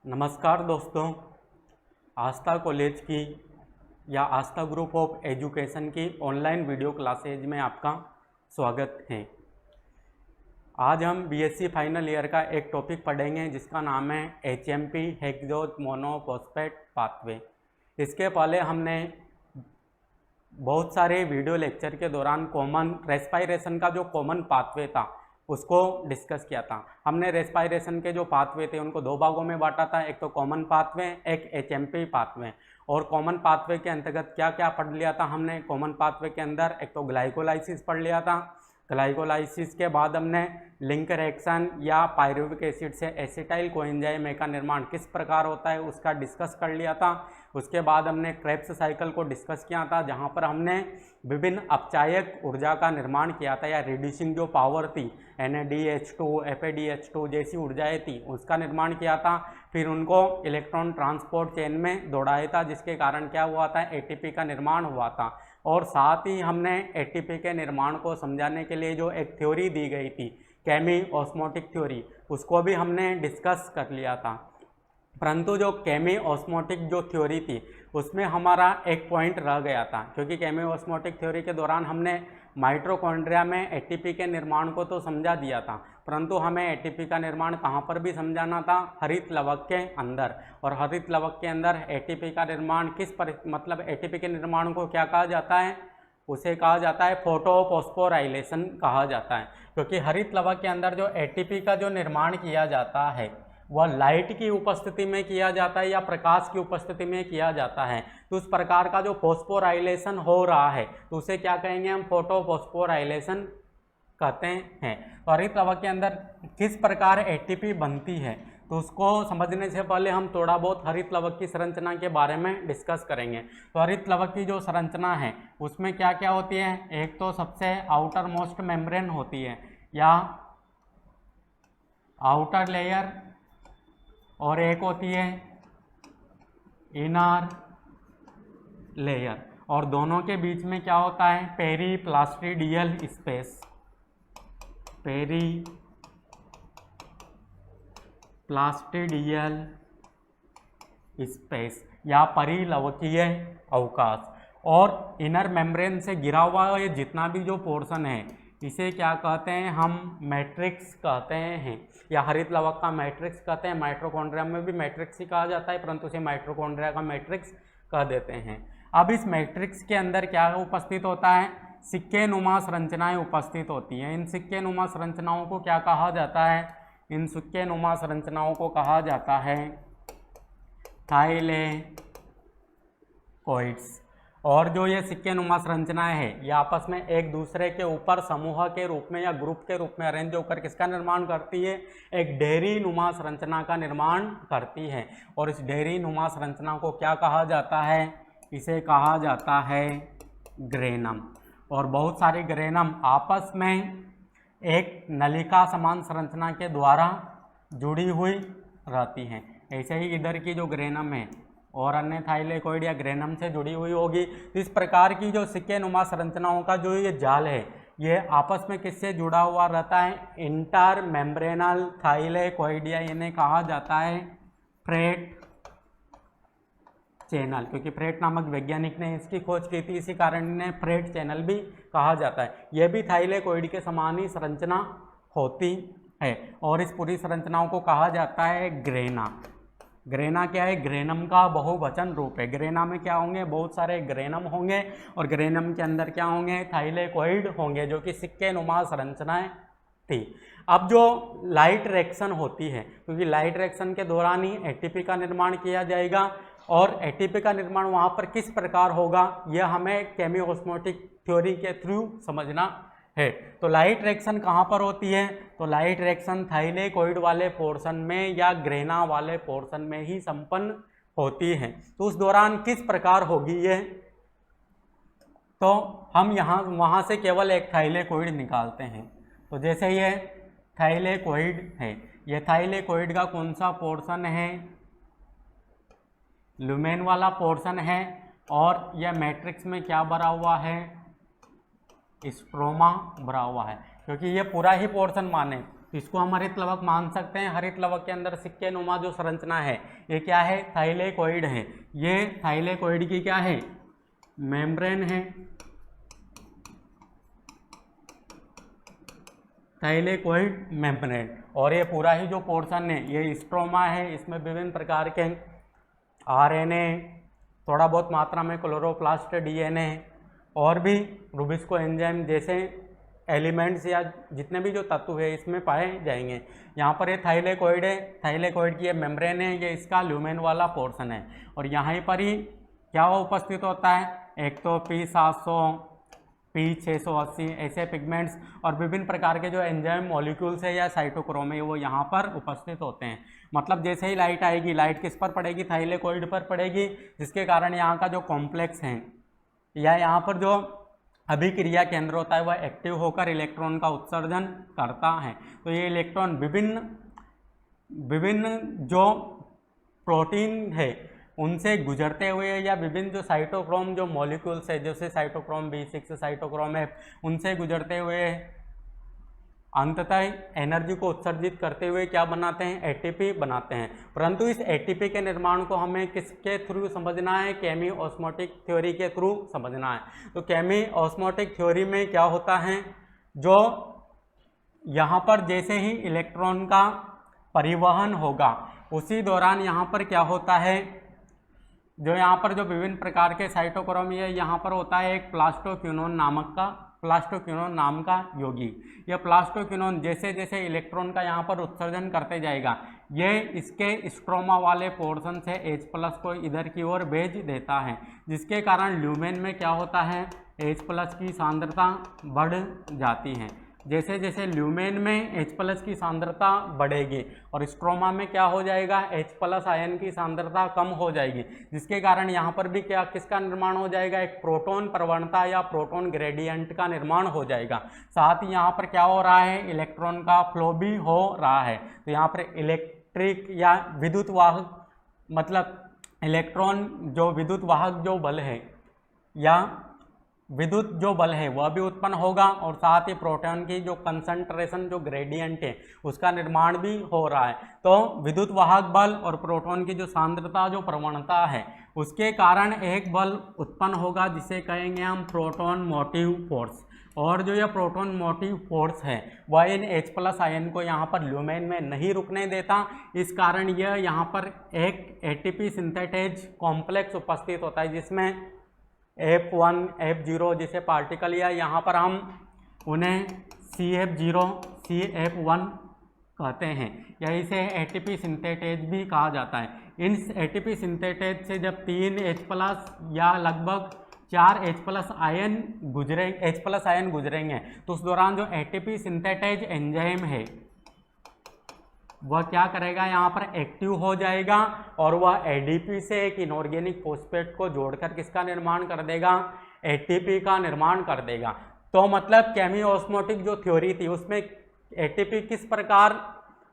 नमस्कार दोस्तों, आस्था कॉलेज की या आस्था ग्रुप ऑफ एजुकेशन की ऑनलाइन वीडियो क्लासेज में आपका स्वागत है। आज हम बीएससी फाइनल ईयर का एक टॉपिक पढ़ेंगे जिसका नाम है HMP हेक्सोज मोनोफॉस्फेट पाथवे। इसके पहले हमने बहुत सारे वीडियो लेक्चर के दौरान कॉमन रेस्पायरेशन का जो कॉमन पाथवे था उसको डिस्कस किया था। हमने रेस्पायरेशन के जो पाथवे थे उनको दो भागों में बांटा था, एक तो कॉमन पाथवे, एक HMP पाथवे। और कॉमन पाथवे के अंतर्गत क्या क्या पढ़ लिया था हमने? कॉमन पाथवे के अंदर एक तो ग्लाइकोलाइसिस पढ़ लिया था। ग्लाइकोलाइसिस के बाद हमने लिंक रिएक्शन या पायरुविक एसिड से एसिटाइल कोएंजाइम का निर्माण किस प्रकार होता है उसका डिस्कस कर लिया था। उसके बाद हमने क्रेब्स साइकिल को डिस्कस किया था, जहां पर हमने विभिन्न अपचायक ऊर्जा का निर्माण किया था या रिड्यूसिंग जो पावर थी NADH2, FADH2 जैसी ऊर्जाएं थी उसका निर्माण किया था। फिर उनको इलेक्ट्रॉन ट्रांसपोर्ट चेन में दौड़ाया था, जिसके कारण क्या हुआ था? ATP का निर्माण हुआ था। और साथ ही हमने ATP के निर्माण को समझाने के लिए जो एक थ्योरी दी गई थी, केमी ऑस्मोटिक थ्योरी, उसको भी हमने डिस्कस कर लिया था। परंतु जो केमी ऑस्मोटिक जो थ्योरी थी उसमें हमारा एक पॉइंट रह गया था, क्योंकि केमी ऑस्मोटिक थ्योरी के दौरान हमने माइटोकॉन्ड्रिया में ATP के निर्माण को तो समझा दिया था, परंतु हमें ATP का निर्माण कहाँ पर भी समझाना था? हरित लवक के अंदर। और हरित लवक के अंदर ATP का निर्माण मतलब ATP के निर्माण को क्या कहा जाता है? उसे कहा जाता है फोटोफॉस्फोराइलेशन कहा जाता है। क्योंकि हरित लवक के अंदर जो ATP का जो निर्माण किया जाता है वह लाइट की उपस्थिति में किया जाता है या प्रकाश की उपस्थिति में किया जाता है। तो उस प्रकार का जो फॉस्फोराइलेशन हो रहा है तो उसे क्या कहेंगे हम? फोटोफॉस्फोराइलेशन कहते हैं। तो हरित लवक के अंदर किस प्रकार ATP बनती है तो उसको समझने से पहले हम थोड़ा बहुत हरित लवक की संरचना के बारे में डिस्कस करेंगे। तो हरित लवक की जो संरचना है उसमें क्या क्या होती है? एक तो सबसे आउटर मोस्ट मेम्ब्रेन होती है या आउटर लेयर, और एक होती है इनर लेयर, और दोनों के बीच में क्या होता है? पेरीप्लास्टिडियल स्पेस, पेरीप्लास्टिडियल स्पेस या परिलवकीय अवकाश। और इनर मेम्ब्रेन से घिरा हुआ ये जितना भी जो पोर्शन है इसे क्या कहते हैं? हम मैट्रिक्स कहते हैं या हरित लवक का मैट्रिक्स कहते हैं। माइटोकॉन्ड्रिया में भी मैट्रिक्स ही कहा जाता है, परंतु उसे माइटोकॉन्ड्रिया का मैट्रिक्स कह देते हैं। अब इस मैट्रिक्स के अंदर क्या उपस्थित होता है? सिक्के नुमा संरचनाएं उपस्थित होती हैं। इन सिक्के नुमा संरचनाओं को क्या कहा जाता है? इन सिक्के नुमा संरचनाओं को कहा जाता है थाइलेकोइड्स। और जो ये सिक्के नुमा संरचनाएं हैं ये आपस में एक दूसरे के ऊपर समूह के रूप में या ग्रुप के रूप में अरेंज होकर किसका निर्माण करती है? एक ढेरी नुमा संरचना का निर्माण करती है। और इस ढेरी नुमा संरचना को क्या कहा जाता है? इसे कहा जाता है ग्रेनम। और बहुत सारे ग्रेनम आपस में एक नलिका समान संरचना के द्वारा जुड़ी हुई रहती हैं। ऐसे ही इधर की जो ग्रेनम है और अन्य थाइलेकोइड या ग्रेनम से जुड़ी हुई होगी। तो इस प्रकार की जो सिक्के नुमा संरचनाओं का जो ये जाल है ये आपस में किससे जुड़ा हुआ रहता है? इंटर मेम्ब्रेनल थाइलेकोइड या इन्हें कहा जाता है फ्रेट चैनल, क्योंकि फ्रेट नामक वैज्ञानिक ने इसकी खोज की थी, इसी कारण इन्हें फ्रेट चैनल भी कहा जाता है। यह भी थाइलेकोइड के समान ही संरचना होती है और इस पूरी संरचनाओं को कहा जाता है ग्रेना। ग्रेना क्या है? ग्रेनम का बहुवचन रूप है। ग्रेना में क्या होंगे? बहुत सारे ग्रेनम होंगे और ग्रेनम के अंदर क्या होंगे? थाइलेकोइड होंगे, जो कि सिक्के नुमा संरचनाएं थी। अब जो लाइट रिएक्शन होती है, क्योंकि लाइट रिएक्शन के दौरान ही ATP का निर्माण किया जाएगा और ATP का निर्माण वहाँ पर किस प्रकार होगा यह हमें केमी ऑस्मोटिक थ्योरी के थ्रू समझना है। तो लाइट रिएक्शन कहाँ पर होती है? तो लाइट रिएक्शन थाइलेकोइड वाले पोर्शन में या ग्रेना वाले पोर्शन में ही संपन्न होती है। तो उस दौरान किस प्रकार होगी ये? तो हम वहाँ से केवल एक थाइलेकोइड निकालते हैं। तो जैसे ये थाइलेकोइड है, ये थाइलेकोइड का कौन सा पोर्शन है? लुमेन वाला पोर्शन है। और यह मैट्रिक्स में क्या भरा हुआ है? स्ट्रोमा भरा हुआ है, क्योंकि ये पूरा ही पोर्शन माने तो इसको हम हरित लवक मान सकते हैं। हरित लवक के अंदर सिक्के नुमा जो संरचना है ये क्या है, थाइलेकोइड है। ये थाइलेकोइड की क्या है, मेम्ब्रेन है, थाइलेकोइड मेम्ब्रेन। और ये पूरा ही जो पोर्शन है ये स्ट्रोमा है, इसमें विभिन्न प्रकार के आरएनए, थोड़ा बहुत मात्रा में क्लोरोप्लास्ट डीएनए और भी रुबिस्को एंजाइम जैसे एलिमेंट्स या जितने भी जो तत्व है इसमें पाए जाएंगे। यहाँ पर ये थाइलेकोइड है, थाइलेकोइड की ये मेम्ब्रेन है, ये इसका ल्यूमेन वाला पोर्शन है। और यहाँ पर ही क्या वो उपस्थित होता है, एक तो P700, P680 ऐसे पिगमेंट्स और विभिन्न प्रकार के जो एंजाइम मॉलिक्यूल्स है या साइटोक्रोम है वो यहाँ पर उपस्थित होते हैं। मतलब जैसे ही लाइट आएगी, लाइट किस पर पड़ेगी, थाइलेकोइड पर पड़ेगी, जिसके कारण यहाँ का जो कॉम्प्लेक्स है या यहाँ पर जो अभिक्रिया केंद्र होता है वह एक्टिव होकर इलेक्ट्रॉन का उत्सर्जन करता है। तो ये इलेक्ट्रॉन विभिन्न जो प्रोटीन है उनसे गुजरते हुए या विभिन्न जो साइटोक्रोम जो मॉलिक्यूल्स है जैसे साइटोक्रोम B6, साइटोक्रोम F, उनसे गुजरते हुए अंततः एनर्जी को उत्सर्जित करते हुए क्या बनाते हैं, एटीपी बनाते हैं। परंतु इस एटीपी के निर्माण को हमें किसके थ्रू समझना है, केमी ऑस्मोटिक थ्योरी के थ्रू समझना है। तो केमी ऑस्मोटिक थ्योरी में क्या होता है, जो यहाँ पर जैसे ही इलेक्ट्रॉन का परिवहन होगा उसी दौरान यहाँ पर क्या होता है, जो यहाँ पर जो विभिन्न प्रकार के साइटोक्रोम है यहाँ पर होता है एक प्लास्टोक्विनोन नाम का यौगिक। यह प्लास्टोक्विनोन जैसे जैसे इलेक्ट्रॉन का यहाँ पर उत्सर्जन करते जाएगा ये इसके स्ट्रोमा वाले पोर्शन से H+ को इधर की ओर भेज देता है, जिसके कारण ल्यूमेन में क्या होता है, H+ की सांद्रता बढ़ जाती है। जैसे जैसे ल्यूमेन में H+ की सांद्रता बढ़ेगी और स्ट्रोमा में क्या हो जाएगा, H+ आयन की सांद्रता कम हो जाएगी, जिसके कारण यहाँ पर भी क्या किसका निर्माण हो जाएगा, एक प्रोटॉन प्रवणता या प्रोटॉन ग्रेडियंट का निर्माण हो जाएगा। साथ ही यहाँ पर क्या हो रहा है, इलेक्ट्रॉन का फ्लो भी हो रहा है। तो यहाँ पर इलेक्ट्रिक या विद्युत वाहक मतलब इलेक्ट्रॉन जो विद्युत वाहक जो बल है या विद्युत जो बल है वह भी उत्पन्न होगा और साथ ही प्रोटॉन की जो कंसंट्रेशन जो ग्रेडियंट है उसका निर्माण भी हो रहा है। तो विद्युत वाहक बल और प्रोटॉन की जो सांद्रता जो प्रवणता है उसके कारण एक बल उत्पन्न होगा जिसे कहेंगे हम प्रोटॉन मोटिव फोर्स। और जो यह प्रोटॉन मोटिव फोर्स है वह इन H+ आयन को यहाँ पर ल्यूमेन में नहीं रुकने देता। इस कारण यह यहाँ पर एक एटीपी सिंथेटेज कॉम्प्लेक्स उपस्थित होता है जिसमें F1, F0 जैसे पार्टिकल या यहाँ पर हम उन्हें CF0, CF1 कहते हैं या इसे एटीपी सिंथेटेज भी कहा जाता है। इन एटीपी सिंथेटेज से जब 3 H+ या लगभग 4 H+ आयन गुजरेंगे तो उस दौरान जो एटीपी सिंथेटेज एंजाइम है वह क्या करेगा, यहाँ पर एक्टिव हो जाएगा और वह एडीपी से एक इनऑर्गेनिक फॉस्फेट को जोड़कर किसका निर्माण कर देगा, एटीपी का निर्माण कर देगा। तो मतलब केमी ऑस्मोटिक जो थ्योरी थी उसमें एटीपी किस प्रकार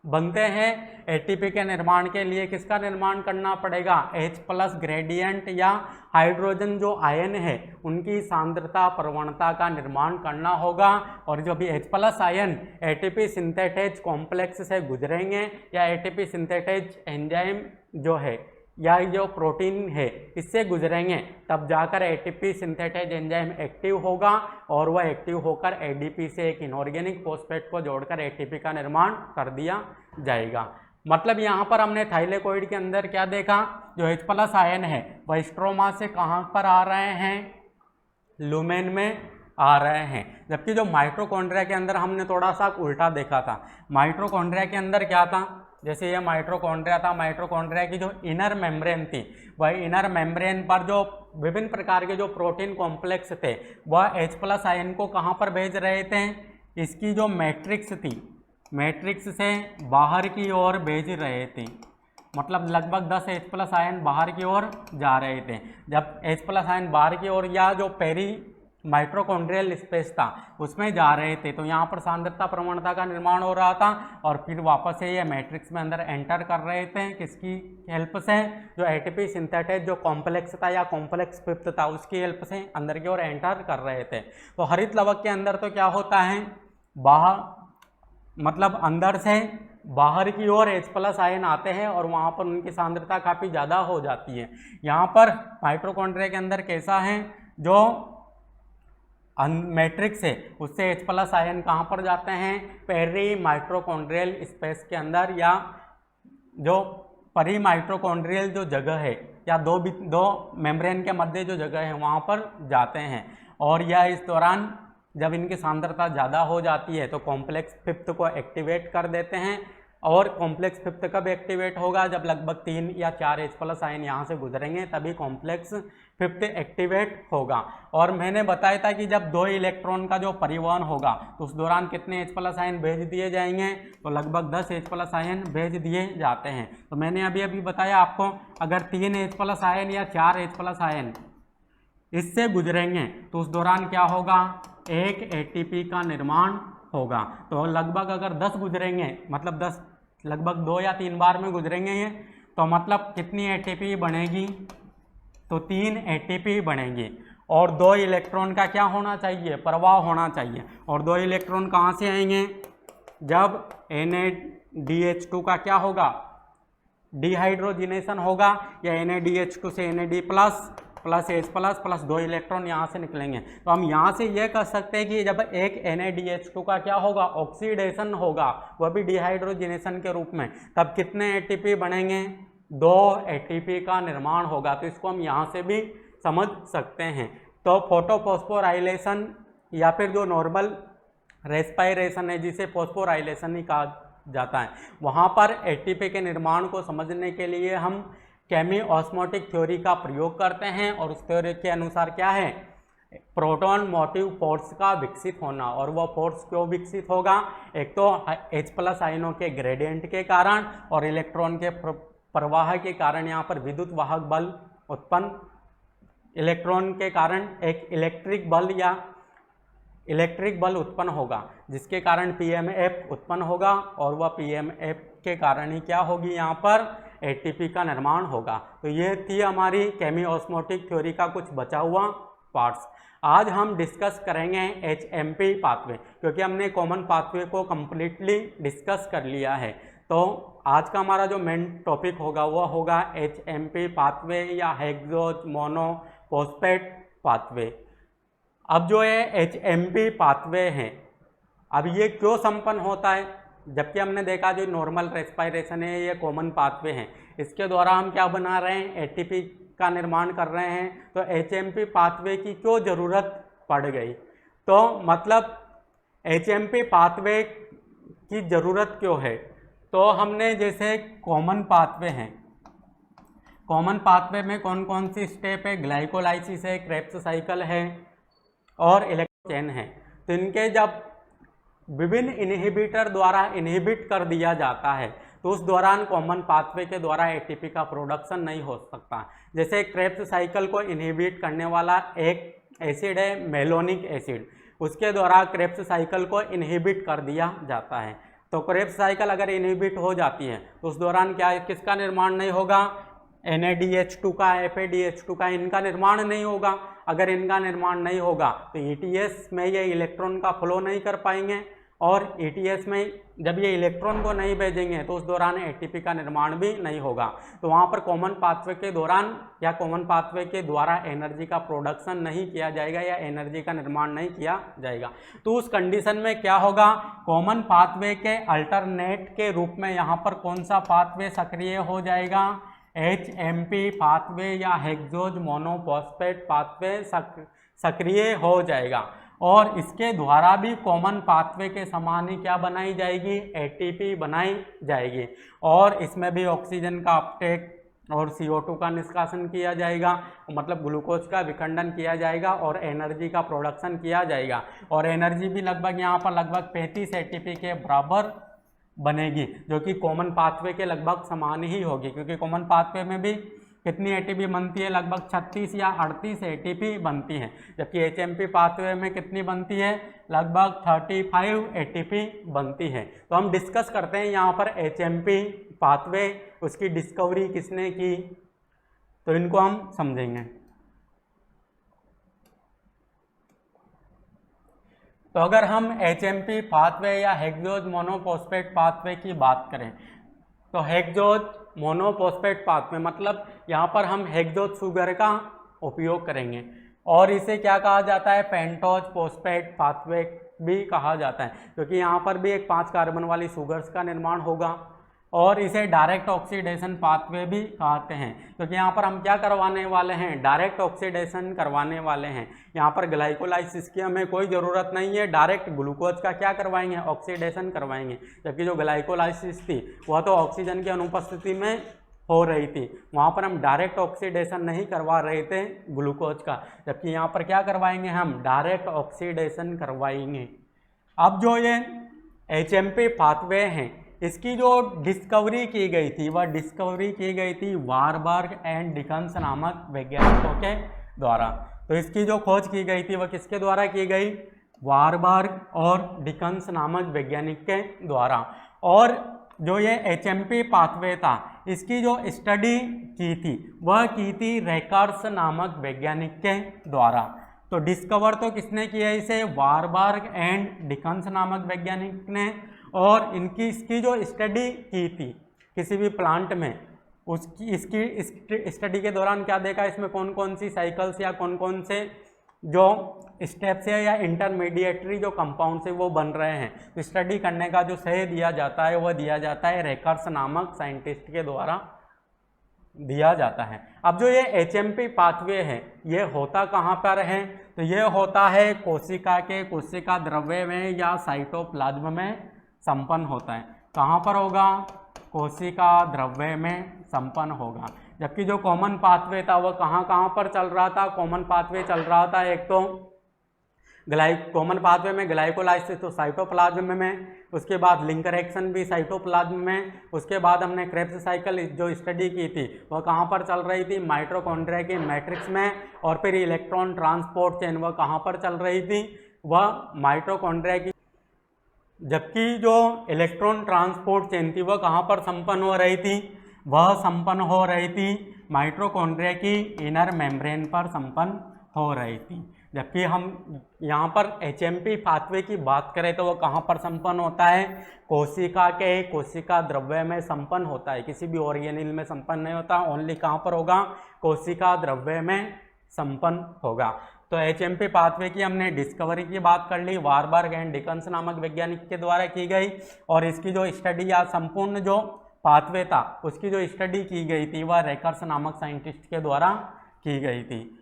बनते हैं, एटीपी के निर्माण के लिए किसका निर्माण करना पड़ेगा, H+ ग्रेडियंट या हाइड्रोजन जो आयन है उनकी सांद्रता प्रवणता का निर्माण करना होगा। और जो भी H+ ion ATP synthetase complex से गुजरेंगे या एटीपी सिंथेटेज एंजाइम जो है या जो प्रोटीन है इससे गुजरेंगे तब जाकर एटीपी सिंथेटेज एंजाइम एक्टिव होगा और वह एक्टिव होकर एडीपी से एक इनऑर्गेनिक फॉस्फेट को जोड़कर एटीपी का निर्माण कर दिया जाएगा। मतलब यहाँ पर हमने थाइलेकोइड के अंदर क्या देखा, जो H+ आयन है वह स्ट्रोमा से कहाँ पर आ रहे हैं, ल्यूमेन में आ रहे हैं। जबकि जो माइटोकॉन्ड्रिया के अंदर हमने थोड़ा सा उल्टा देखा था। माइटोकॉन्ड्रिया के अंदर क्या था, जैसे ये माइटोकॉन्ड्रिया था, माइटोकॉन्ड्रिया की जो इनर मेम्ब्रेन थी वह इनर मेम्ब्रेन पर जो विभिन्न प्रकार के जो प्रोटीन कॉम्प्लेक्स थे वह H+ आयन को कहाँ पर भेज रहे थे, इसकी जो मैट्रिक्स थी मैट्रिक्स से बाहर की ओर भेज रहे थे। मतलब लगभग 10 H+ आयन बाहर की ओर जा रहे थे। जब H+ आयन बाहर की ओर या जो पेरी माइटोकॉन्ड्रियल स्पेस था उसमें जा रहे थे तो यहाँ पर सांद्रता प्रवणता का निर्माण हो रहा था और फिर वापस से ये मैट्रिक्स में अंदर एंटर कर रहे थे। किसकी हेल्प से, जो एटीपी सिंथेटेज जो कॉम्प्लेक्स था या कॉम्प्लेक्स फिफ्थ था उसकी हेल्प से अंदर की ओर एंटर कर रहे थे। तो हरित लवक के अंदर तो क्या होता है, बाहर मतलब अंदर से बाहर की ओर H+ आयन आते हैं और वहाँ पर उनकी सांद्रता काफ़ी ज़्यादा हो जाती है। यहाँ पर माइटोकॉन्ड्रिया के अंदर कैसा है, जो मैट्रिक्स है उससे H+ आयन कहाँ पर जाते हैं, पेरी माइटोकॉन्ड्रियल स्पेस के अंदर, या जो परी माइटोकॉन्ड्रियल जो जगह है या दो मेम्ब्रेन के मध्य जो जगह है वहाँ पर जाते हैं। और यह इस दौरान जब इनकी सांद्रता ज़्यादा हो जाती है तो कॉम्प्लेक्स फिफ्थ को एक्टिवेट कर देते हैं। और कॉम्प्लेक्स फिफ्थ कब एक्टिवेट होगा, जब लगभग 3 या 4 H+ आयन यहाँ से गुजरेंगे तभी कॉम्प्लेक्स फिफ्थ एक्टिवेट होगा। और मैंने बताया था कि जब 2 इलेक्ट्रॉन का जो परिवहन होगा तो उस दौरान कितने H+ आयन भेज दिए जाएंगे, तो लगभग 10 H+ आयन भेज दिए जाते हैं। तो मैंने अभी बताया आपको, अगर 3 H+ आयन या 4 H+ आयन इससे गुजरेंगे तो उस दौरान क्या होगा, एक ATP का निर्माण होगा। तो लगभग अगर 10 गुजरेंगे, मतलब 10 लगभग 2 या 3 बार में गुजरेंगे ये, तो मतलब कितनी ATP बनेगी, तो 3 ATP बनेगी। और 2 इलेक्ट्रॉन का क्या होना चाहिए, प्रवाह होना चाहिए। और 2 इलेक्ट्रॉन कहाँ से आएंगे, जब NADH2 का क्या होगा, डिहाइड्रोजिनेशन होगा, या NADH2 से NAD+ plus H+ plus 2 electron यहाँ से निकलेंगे। तो हम यहाँ से यह कर सकते हैं कि जब एक NADH2 का क्या होगा, ऑक्सीडेशन होगा, वह भी डिहाइड्रोजिनेशन के रूप में, तब कितने ATP बनेंगे, 2 ATP का निर्माण होगा। तो इसको हम यहाँ से भी समझ सकते हैं। तो फोटोफॉस्फोराइलेशन या फिर जो नॉर्मल रेस्पायरेशन है जिसे फॉस्फोराइलेशन ही कहा जाता है, वहाँ पर ATP के निर्माण को समझने के लिए हम केमी ऑस्मोटिक थ्योरी का प्रयोग करते हैं। और उस थ्योरी के अनुसार क्या है, प्रोटॉन मोटिव फोर्स का विकसित होना। और वह फोर्स क्यों विकसित होगा, एक तो H+ आयनों के ग्रेडियंट के कारण और इलेक्ट्रॉन के प्रवाह के कारण यहाँ पर विद्युत वाहक बल उत्पन्न, इलेक्ट्रॉन के कारण एक इलेक्ट्रिक बल उत्पन्न होगा, जिसके कारण PMF उत्पन्न होगा। और वह PMF के कारण ही क्या होगी, यहाँ पर ATP का निर्माण होगा। तो ये थी हमारी केमी ऑस्मोटिक थ्योरी का कुछ बचा हुआ पार्ट्स। आज हम डिस्कस करेंगे HMP पाथवे, क्योंकि हमने कॉमन पाथवे को कम्प्लीटली डिस्कस कर लिया है। तो आज का हमारा जो मेन टॉपिक होगा वह होगा HMP पाथवे या हेक्सोज मोनो फॉस्फेट पाथवे। अब जो ये HMP पाथवे हैं, अब ये क्यों संपन्न होता है, जबकि हमने देखा जो नॉर्मल रेस्पायरेशन है ये कॉमन पाथवे हैं, इसके द्वारा हम क्या बना रहे हैं, ATP का निर्माण कर रहे हैं। तो HMP पाथवे की क्यों ज़रूरत पड़ गई, तो मतलब HMP पाथवे की ज़रूरत क्यों है, तो हमने जैसे कॉमन पाथवे हैं, कॉमन पाथवे में कौन कौन सी स्टेप है, ग्लाइकोलाइसिस है, क्रेब्स साइकिल है और इलेक्ट्रॉन चेन है। तो इनके जब विभिन्न इनहिबिटर द्वारा इनहिबिट कर दिया जाता है तो उस दौरान कॉमन पाथवे के द्वारा ATP का प्रोडक्शन नहीं हो सकता। जैसे क्रेब्स साइकिल को इनहिबिट करने वाला एक एसिड है मेलोनिक एसिड, उसके द्वारा क्रेब्स साइकिल को इनहिबिट कर दिया जाता है। तो क्रेब्स साइकिल अगर इनहिबिट हो जाती है तो उस दौरान क्या किसका निर्माण नहीं होगा, NADH2 का, FADH2 का, इनका निर्माण नहीं होगा। अगर इनका निर्माण नहीं होगा तो ETS में ये इलेक्ट्रॉन का फ्लो नहीं कर पाएंगे, और ETS में जब ये इलेक्ट्रॉन को नहीं भेजेंगे तो उस दौरान ATP का निर्माण भी नहीं होगा। तो वहाँ पर कॉमन पाथवे के दौरान या कॉमन पाथवे के द्वारा एनर्जी का प्रोडक्शन नहीं किया जाएगा या एनर्जी का निर्माण नहीं किया जाएगा। तो उस कंडीशन में क्या होगा, कॉमन पाथवे के अल्टरनेट के रूप में यहाँ पर कौन सा पाथवे सक्रिय हो जाएगा, HMP पाथवे या हेक्सोज मोनोफॉस्फेट पाथवे सक्रिय हो जाएगा। और इसके द्वारा भी कॉमन पाथवे के समान ही क्या बनाई जाएगी, ATP बनाई जाएगी। और इसमें भी ऑक्सीजन का अपटेक और CO2 का निष्कासन किया जाएगा, मतलब ग्लूकोज का विखंडन किया जाएगा और एनर्जी का प्रोडक्शन किया जाएगा। और एनर्जी भी लगभग यहाँ पर लगभग 35 ATP के बराबर बनेगी, जो कि कॉमन पाथवे के लगभग समान ही होगी, क्योंकि कॉमन पाथवे में भी कितनी ATP बनती है, लगभग 36 या 38 ATP बनती है, जबकि HMP पाथवे में कितनी बनती है, लगभग 35 ATP बनती है। तो हम डिस्कस करते हैं यहाँ पर HMP पाथवे, उसकी डिस्कवरी किसने की, तो इनको हम समझेंगे। तो अगर हम HMP पाथवे या हेक्सोज मोनोफॉस्फेट पाथवे की बात करें तो हेक्सोज मोनोफॉस्फेट पाथवे मतलब यहाँ पर हम हेक्सोज शुगर का उपयोग करेंगे और इसे क्या कहा जाता है, पेंटोज फॉस्फेट पाथवे भी कहा जाता है, क्योंकि यहाँ पर भी एक 5 कार्बन वाली शुगर्स का निर्माण होगा। और इसे डायरेक्ट ऑक्सीडेशन पाथवे भी कहते हैं, क्योंकि यहाँ पर हम क्या करवाने वाले हैं, डायरेक्ट ऑक्सीडेशन करवाने वाले हैं। यहाँ पर ग्लाइकोलाइसिस की हमें कोई ज़रूरत नहीं है, डायरेक्ट ग्लूकोज का क्या करवाएंगे, ऑक्सीडेशन करवाएंगे। जबकि जो ग्लाइकोलाइसिस थी वह तो ऑक्सीजन की अनुपस्थिति में हो रही थी, वहाँ पर हम डायरेक्ट ऑक्सीडेशन नहीं करवा रहे थे ग्लूकोज का, जबकि यहाँ पर क्या करवाएंगे, हम डायरेक्ट ऑक्सीडेशन करवाएंगे। अब जो ये HMP पाथवे हैं इसकी जो डिस्कवरी की गई थी वह डिस्कवरी की गई थी वारबर्ग एंड डिकन्स नामक वैज्ञानिकों के द्वारा। तो इसकी जो खोज की गई थी वह किसके द्वारा की गई, वारबर्ग और डिकन्स नामक वैज्ञानिक के द्वारा। और जो ये HMP पाथवे था इसकी जो स्टडी की थी वह की थी रैकर्स नामक वैज्ञानिक के द्वारा। तो डिस्कवर तो किसने किया इसे, वारबर्ग एंड डिकन्स नामक वैज्ञानिक ने। और इसकी जो स्टडी की थी किसी भी प्लांट में, इसकी स्टडी के दौरान क्या देखा, इसमें कौन कौन सी साइकिल्स या कौन कौन से जो स्टेप्स है या इंटरमीडिएटरी जो कंपाउंड्स है वो बन रहे हैं, तो स्टडी करने का जो श्रेय दिया जाता है वह दिया जाता है रैकर्स नामक साइंटिस्ट के द्वारा दिया जाता है। अब जो ये HMP पाथवे है ये होता कहाँ पर है, तो ये होता है कोशिका के कोशिका द्रव्य में या साइटोप्लाज्म में संपन्न होता है। कहाँ पर होगा, कोशिका द्रव्य में संपन्न होगा। जबकि जो कॉमन पाथवे था वह कहाँ पर चल रहा था, कॉमन पाथवे चल रहा था एक तो कॉमन पाथवे में ग्लाइकोलाइसिस तो साइटोप्लाज्म में, उसके बाद लिंकर एक्शन भी साइटोप्लाज्म में, उसके बाद हमने क्रेब्स साइकिल जो स्टडी की थी वह कहाँ पर चल रही थी, माइटोकॉन्ड्रिया के मैट्रिक्स में। और फिर इलेक्ट्रॉन ट्रांसपोर्ट चेन वह कहाँ पर चल रही थी, वह माइटोकॉन्ड्रिया की, जबकि जो इलेक्ट्रॉन ट्रांसपोर्ट चेन थी वह कहाँ पर संपन्न हो रही थी, वह संपन्न हो रही थी माइटोकॉन्ड्रिया की इनर मेम्ब्रेन पर संपन्न हो रही थी। जबकि हम यहाँ पर HMP पाथवे की बात करें तो वह कहाँ पर संपन्न होता है, कोशिका के कोशिका द्रव्य में संपन्न होता है, किसी भी ऑर्गेनिल में संपन्न नहीं होता, ओनली कहाँ पर होगा, कोशिका द्रव्य में संपन्न होगा। तो HMP पाथवे की हमने डिस्कवरी की बात कर ली, वारबर्ग एंड डिकन्स नामक वैज्ञानिक के द्वारा की गई। और इसकी जो स्टडी या संपूर्ण जो पाथवे था उसकी जो स्टडी की गई थी वह रैकर्स नामक साइंटिस्ट के द्वारा की गई थी।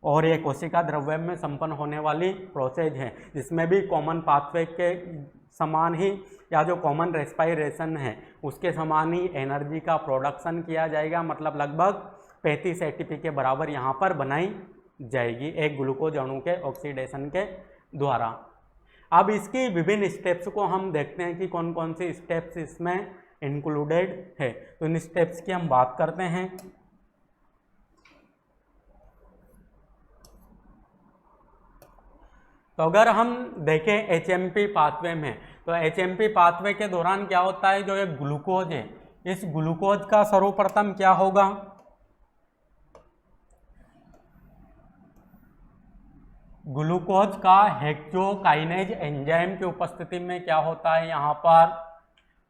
और ये कोशिका द्रव्य में संपन्न होने वाली प्रोसेस है, जिसमें भी कॉमन पाथवे के समान ही या जो कॉमन रेस्पिरेशन है उसके समान ही एनर्जी का प्रोडक्शन किया जाएगा, मतलब लगभग 35 ATP के बराबर यहाँ पर बनाई जाएगी एक ग्लूकोज अणु के ऑक्सीडेशन के द्वारा। अब इसकी विभिन्न स्टेप्स को हम देखते हैं कि कौन कौन सी स्टेप्स इसमें इंक्लूडेड है। तो इन स्टेप्स की हम बात करते हैं। तो अगर हम देखें HMP पाथवे में, तो HMP पाथवे के दौरान क्या होता है, जो ये ग्लूकोज है इस ग्लूकोज का सर्वप्रथम क्या होगा, ग्लूकोज का हेक्सोकाइनेज एंजाइम की उपस्थिति में क्या होता है, यहाँ पर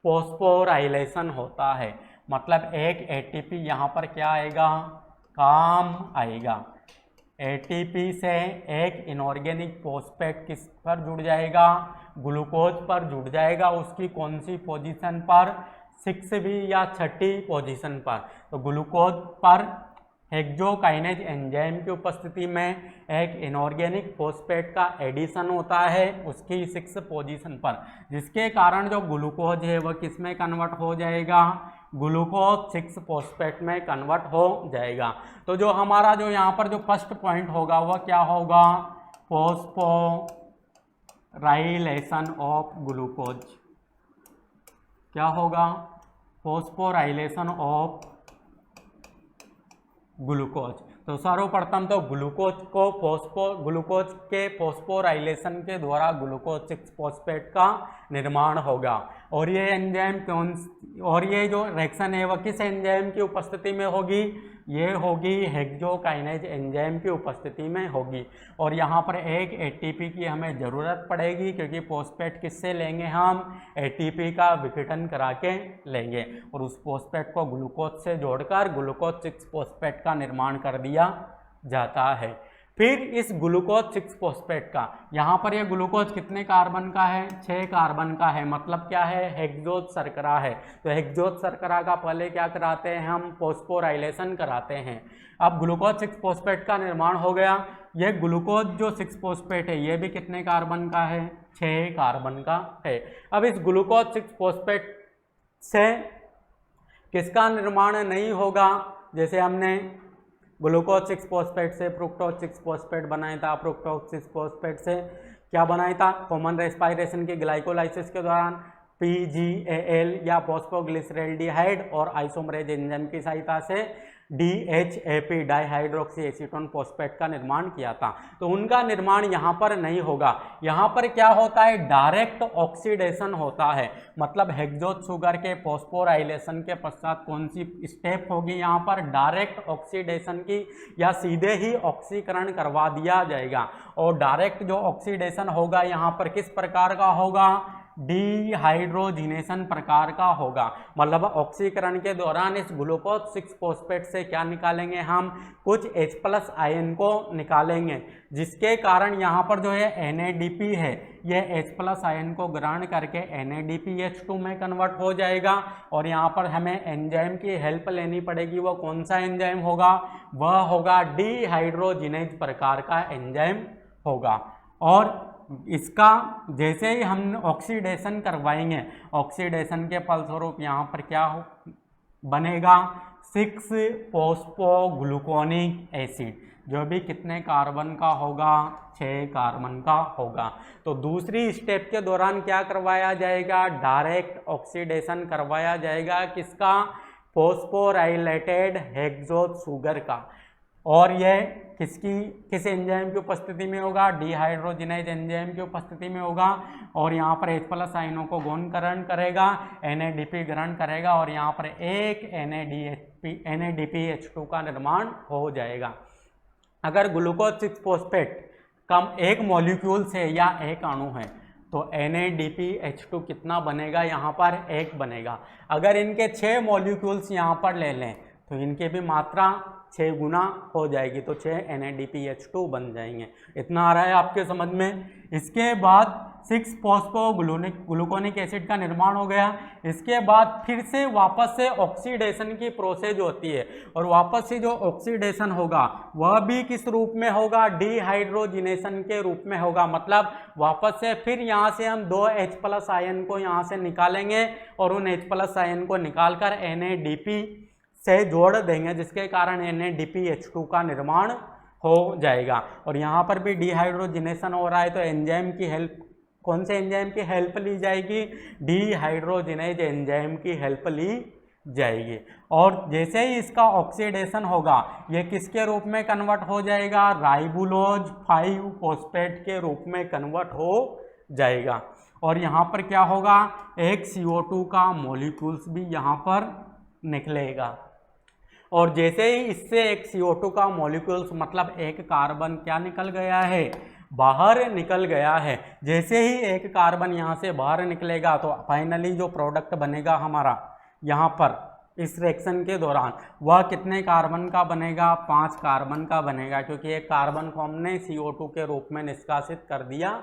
फॉस्फोराइलेशन होता है। मतलब एक ATP यहाँ पर क्या आएगा, काम आएगा। ATP से एक इनऑर्गेनिक फॉस्फेट किस पर जुड़ जाएगा, ग्लूकोज पर जुड़ जाएगा। उसकी कौन सी पोजीशन पर, 6वीं या 6ठी पोजीशन पर। तो ग्लूकोज पर हेक्सोकाइनेज एंजाइम की उपस्थिति में एक इनऑर्गेनिक फॉस्फेट का एडिशन होता है उसकी 6 पोजीशन पर, जिसके कारण जो ग्लूकोज है वह किस में कन्वर्ट हो जाएगा, ग्लूकोज 6 फॉस्फेट में कन्वर्ट हो जाएगा। तो जो हमारा जो यहाँ पर जो फर्स्ट पॉइंट होगा वह क्या होगा, फॉस्फोराइलेशन ऑफ ग्लूकोज। क्या होगा, फॉस्फोराइलेशन ऑफ ग्लूकोज। तो सर्वप्रथम तो ग्लूकोज के फॉस्फोराइलेशन के द्वारा ग्लूकोज 6 फॉस्फेट का निर्माण होगा। और ये एंजाइम और ये जो रिएक्शन है वह किस एंजाइम की उपस्थिति में होगी, ये होगी हेक्सोकाइनेज एंजाइम की उपस्थिति में होगी। और यहाँ पर एक एटीपी की हमें ज़रूरत पड़ेगी, क्योंकि फॉस्फेट किससे लेंगे हम, एटीपी का विघटन करा के लेंगे, और उस फॉस्फेट को ग्लूकोज से जोड़कर ग्लूकोज 6 फॉस्फेट का निर्माण कर दिया जाता है। फिर इस ग्लूकोज 6 फॉस्फेट का, यहाँ पर ये ग्लूकोज कितने कार्बन का है, 6 कार्बन का है, मतलब क्या है, हेक्सोज शर्करा है। तो हेक्सोज शर्करा का पहले क्या कराते हैं हम, फॉस्फोराइलेशन कराते हैं। अब ग्लूकोज 6 फॉस्फेट का निर्माण हो गया। ये ग्लूकोज जो 6 फॉस्फेट है ये भी कितने कार्बन का है, 6 कार्बन का है। अब इस ग्लूकोज 6 फॉस्फेट से किसका निर्माण नहीं होगा, जैसे हमने ग्लूकोज 6 फॉस्फेट से फ्रुक्टोज 6 फॉस्फेट बनाया था, फ्रुक्टोज 6 फॉस्फेट से क्या बनाया था, कॉमन रेस्पिरेशन के ग्लाइकोलाइसिस के दौरान PGAL या फॉस्फोग्लिसरैल्डिहाइड और आइसोमरेज एंजाइम की सहायता से DHAP डाइहाइड्रोक्सी एसीटोन फॉस्फेट का निर्माण किया था। तो उनका निर्माण यहाँ पर नहीं होगा। यहाँ पर क्या होता है, डायरेक्ट ऑक्सीडेशन होता है, मतलब हेक्सोज शुगर के फॉस्फोराइलेशन के पश्चात कौन सी स्टेप होगी, यहाँ पर डायरेक्ट ऑक्सीडेशन की, या सीधे ही ऑक्सीकरण करवा दिया जाएगा। और डायरेक्ट जो ऑक्सीडेशन होगा यहाँ पर किस प्रकार का होगा, डिहाइड्रोजिनेशन प्रकार का होगा, मतलब ऑक्सीकरण के दौरान इस ग्लूकोज 6 फॉस्फेट से क्या निकालेंगे हम, कुछ H+ आयन को निकालेंगे, जिसके कारण यहाँ पर जो है NADP है, ये H+ आयन को ग्रहण करके NADPH2 में कन्वर्ट हो जाएगा। और यहाँ पर हमें एंजाइम की हेल्प लेनी पड़ेगी। वो कौन सा एंजाइम होगा, वह होगा डिहाइड्रोजिनेज प्रकार का एंजाइम होगा। और इसका जैसे ही हम ऑक्सीडेशन करवाएंगे, ऑक्सीडेशन के फलस्वरूप यहाँ पर क्या बनेगा, 6 फॉस्फोग्लूकोनिक एसिड, जो भी कितने कार्बन का होगा, 6 कार्बन का होगा। तो दूसरी स्टेप के दौरान क्या करवाया जाएगा, डायरेक्ट ऑक्सीडेशन करवाया जाएगा, किसका, फॉस्फोराइलेटेड हेक्सोज शुगर का। और यह किस एंजाइम की उपस्थिति में होगा, डिहाइड्रोजिनेज एंजाइम की उपस्थिति में होगा। और यहाँ पर H+ आयनों को गौण ग्रहण करेगा, NADP ग्रहण करेगा, और यहाँ पर एक NADPH2 का निर्माण हो जाएगा। अगर ग्लूकोज 6 फॉस्फेट कम एक मॉलिक्यूल से या एक अणु है तो NADPH2 कितना बनेगा, यहाँ पर 1 बनेगा। अगर इनके 6 मॉलिक्यूल्स यहाँ पर ले लें तो इनकी भी मात्रा 6 गुना हो जाएगी, तो 6 NADPH2 बन जाएंगे। इतना आ रहा है आपके समझ में। इसके बाद 6 फॉस्फोग्लूकोनिक एसिड का निर्माण हो गया। इसके बाद फिर से वापस से ऑक्सीडेशन की प्रोसेस होती है, और वापस से जो ऑक्सीडेशन होगा वह भी किस रूप में होगा, डिहाइड्रोजिनेशन के रूप में होगा। मतलब वापस से फिर यहाँ से हम 2 H+ आयन को यहाँ से निकालेंगे, और उन H+ आयन को निकालकर NADP से जोड़ देंगे, जिसके कारण NADPH2 का निर्माण हो जाएगा। और यहाँ पर भी डिहाइड्रोजिनेशन हो रहा है, तो एंजाइम की हेल्प, कौन से एंजाइम की हेल्प ली जाएगी, डिहाइड्रोजिनेज एंजाइम की हेल्प ली जाएगी। और जैसे ही इसका ऑक्सीडेशन होगा ये किसके रूप में कन्वर्ट हो जाएगा, राइबोलोज 5 फॉस्फेट के रूप में कन्वर्ट हो जाएगा। और यहाँ पर क्या होगा, एक CO2 का मॉलिक्यूल्स भी यहाँ पर निकलेगा। और जैसे ही इससे एक CO2 का मॉलिक्यूल्स, मतलब एक कार्बन क्या निकल गया है, बाहर निकल गया है। जैसे ही एक कार्बन यहाँ से बाहर निकलेगा तो फाइनली जो प्रोडक्ट बनेगा हमारा यहाँ पर इस रिएक्शन के दौरान, वह कितने कार्बन का बनेगा, 5 कार्बन का बनेगा, क्योंकि एक कार्बन को हमने CO2 के रूप में निष्कासित कर दिया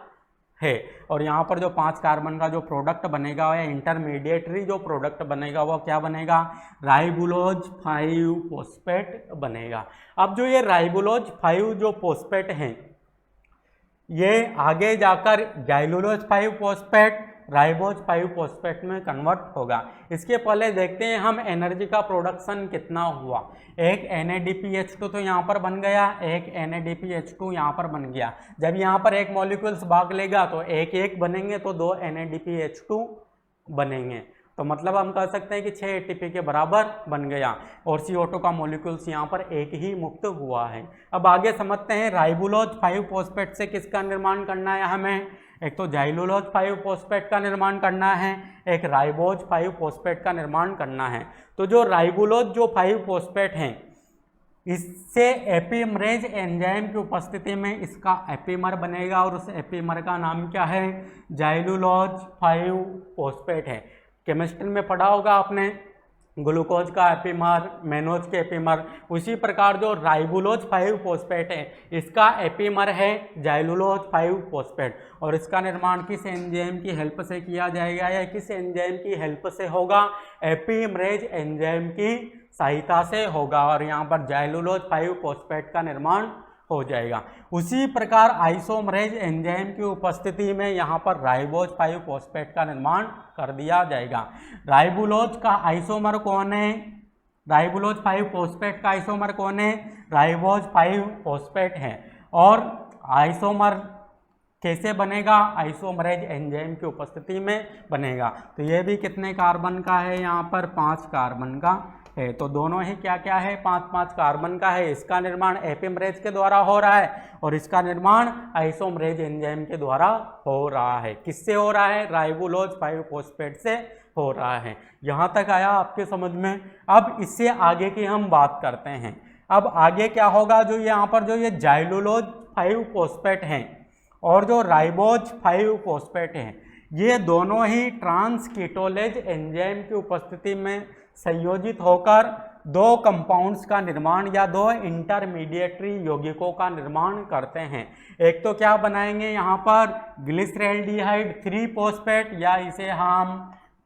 है। और यहाँ पर जो 5 कार्बन का जो प्रोडक्ट बनेगा वह इंटरमीडिएटरी जो प्रोडक्ट बनेगा वह क्या बनेगा, राइबोलोज 5 फॉस्फेट बनेगा। अब जो ये राइबोलोज 5 जो फॉस्फेट हैं ये आगे जाकर गाइलोलोज 5 फॉस्फेट, राइबोज 5 फॉस्फेट में कन्वर्ट होगा। इसके पहले देखते हैं हम एनर्जी का प्रोडक्शन कितना हुआ। एक NADPH2 तो यहाँ पर बन गया, एक NADPH2 यहाँ पर बन गया। जब यहाँ पर एक मॉलिक्यूल्स भाग लेगा तो एक एक बनेंगे, तो 2 NADPH2 बनेंगे। तो मतलब हम कह सकते हैं कि 6 ATP के बराबर बन गया, और CO2 का मॉलिक्यूल्स यहाँ पर एक ही मुक्त हुआ है। अब आगे समझते हैं राइबोलोज 5 फॉस्फेट से किसका निर्माण करना है हमें, एक तो जाइलोलोज 5 फॉस्फेट का निर्माण करना है, एक राइबोज 5 फॉस्फेट का निर्माण करना है। तो जो राइबोलोज जो 5 फॉस्फेट हैं इससे एपीमरेज एंजाइम की उपस्थिति में इसका एपीमर बनेगा और उस एपीमर का नाम क्या है, जाइलुलोज 5 फॉस्फेट है। केमिस्ट्री में पढ़ा होगा आपने ग्लूकोज का एपीमर, मेनोज के एपीमर, उसी प्रकार जो राइबुलोज 5 फॉस्फेट है इसका एपीमर है जाइलुलोज 5 फॉस्फेट। और इसका निर्माण किस एंजाइम की हेल्प से किया जाएगा या किस एंजाइम की हेल्प से होगा, एपीमरेज एंजाइम की सहायता से होगा और यहाँ पर जाइलुलोज 5 फॉस्फेट का निर्माण हो जाएगा। उसी प्रकार आइसोमरेज एंजाइम की उपस्थिति में यहाँ पर राइबोज 5 फॉस्फेट का निर्माण कर दिया जाएगा। राइबुलोज का आइसोमर कौन है, राइबुलोज 5 फॉस्फेट का आइसोमर कौन है, राइबोज 5 फॉस्फेट है। और आइसोमर कैसे बनेगा, आइसोमरेज एंजाइम की उपस्थिति में बनेगा। तो ये भी कितने कार्बन का है, यहाँ पर 5 कार्बन का है। तो दोनों ही क्या क्या है, 5-5 कार्बन का है। इसका निर्माण एपीमरेज के द्वारा हो रहा है और इसका निर्माण आइसोमरेज एंजाइम के द्वारा हो रहा है। किससे हो रहा है, राइबुलोज 5 फॉस्फेट से हो रहा है। यहाँ तक आया आपके समझ में। अब इससे आगे की हम बात करते हैं। अब आगे क्या होगा, जो यहाँ पर जो ये जाइलुलोज 5 फॉस्फेट हैं और जो राइबोज 5 फॉस्फेट हैं, ये दोनों ही ट्रांसकीटोलेज एंजाइम की उपस्थिति में संयोजित होकर दो कंपाउंड्स का निर्माण या दो इंटरमीडिएटरी यौगिकों का निर्माण करते हैं। एक तो क्या बनाएंगे यहाँ पर, ग्लिसरैल्डिहाइड 3 फॉस्फेट या इसे हम